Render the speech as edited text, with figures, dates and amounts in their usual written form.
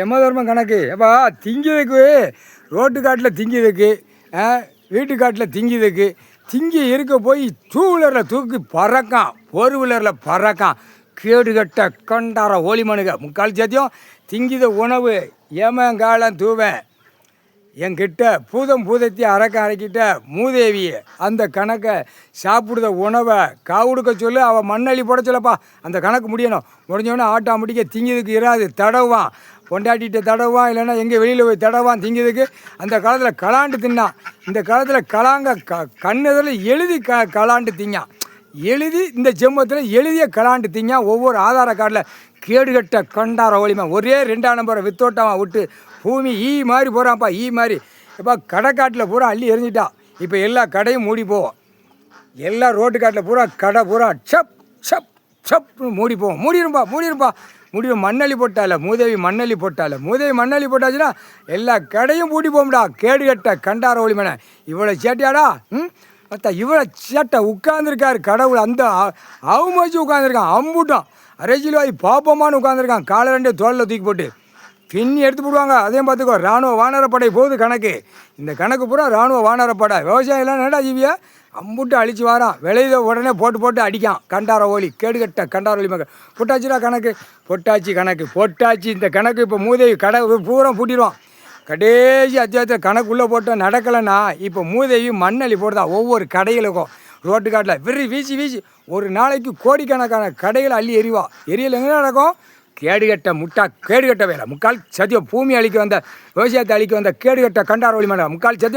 யமதர்மம் கணக்கு எப்பா திங்கிறதுக்கு ரோட்டு காட்டில் திங்கிறதுக்கு வீட்டு காட்டில் திங்கிறதுக்கு திங்கி இருக்க போய் டூ வீலரில் தூக்கி பறக்கான், ஃபோர் வீலரில் பறக்கான். கேடுகட்ட கண்டார ஓலிமனுக முக்கால் சத்தியம் திங்கித உணவு ஏமங்காலம் தூவேன் என்கிட்ட பூதத்தி அரைக்கிட்ட மூதேவி அந்த கணக்கை சாப்பிடுத உணவை காவுடுக்க சொல்லு. அவள் மண்ணள்ளி போட சொல்லப்பா. அந்த கணக்கு முடியணும். முடிஞ்சோடனே ஆட்டாமட்டிக்க திங்கிறதுக்கு இராது தடவான், பொண்டாட்டிகிட்ட தடவான், இல்லைன்னா எங்கே வெளியில் போய் தடவான் திங்கிறதுக்கு. அந்த காலத்தில் கலாண்டு தின்னான். இந்த காலத்தில் கலாங்க கண்ணதில் எழுதி கலாண்டு திங்கான். எழுதி இந்த ஜெம்மத்தில் எழுதிய கலாண்டு திங்கான். ஒவ்வொரு ஆதார கார்டில் கேடுகட்ட கண்டார ஒளிமா ஒரே 2ஆம் நம்பரை வித்தோட்டமாக விட்டு பூமி ஈ மாதிரி போகிறான்ப்பா. ஈ மாதிரி இப்போ கடைக்காட்டில் பூரா அள்ளி எரிஞ்சிட்டான். இப்போ எல்லா கடையும் மூடி போவோம். எல்லா ரோட்டு காட்டில் பூரா கடை பூரா சப் சப் சப்னு மூடி போவோம். மூடிருப்பா முடிவு. மண்ணள்ளி போட்டால மூதேவி, மண்ணள்ளி போட்டாச்சுன்னா எல்லா கடையும் மூடி போகும்டா. கேடுகட்ட கண்டார ஒளிமனை இவ்வளோ சேட்டியாடா. பார்த்தா இவ்வளோ சேட்டை உட்காந்துருக்காரு கடவுள். அந்த அவமச்சு உட்காந்துருக்கான். அம்புட்டான் அரசியல்வாதி பாப்பமானு உட்காந்துருக்கான். காலை 2 தோளில் தூக்கி போட்டு பின்னி எடுத்து போடுவாங்க. அதையும் பார்த்துக்கோ. இராணுவ வானரப்படை போகுது கணக்கு. இந்த கணக்கு பூரா இராணுவ வானரப்படை. விவசாயம்லாம் என்னடா ஜீவியா அம்புட்டு அழிச்சு வாரான். விளையுத உடனே போட்டு அடிக்கான். கண்டார ஓலி கேடுகட்ட கண்டார ஒலி மக பொட்டாச்சுடா கணக்கு. பொட்டாச்சு இந்த கணக்கு. இப்போ மூதேவி கடை பூரா பூட்டிடுவான். கடைசி அத்தியாயத்தில் கணக்குள்ளே போட்டோம் நடக்கலைன்னா இப்போ மூதேவி மண்ணள்ளி போடுதா. ஒவ்வொரு கடைகளுக்கும் ரோட்டு காட்டில் வீசி ஒரு நாளைக்கு கோடிக்கணக்கான கடைகள் அள்ளி எறிவா. எரியல் எங்கே நடக்கும்? கேடுகட்ட வேலை. முக்கால் சத்தியம் பூமி அழிக்க வந்த விவசாயத்தை அழிக்க வந்த கேடுகட்ட கண்டார ஒளி முக்கால் சத்தியம்.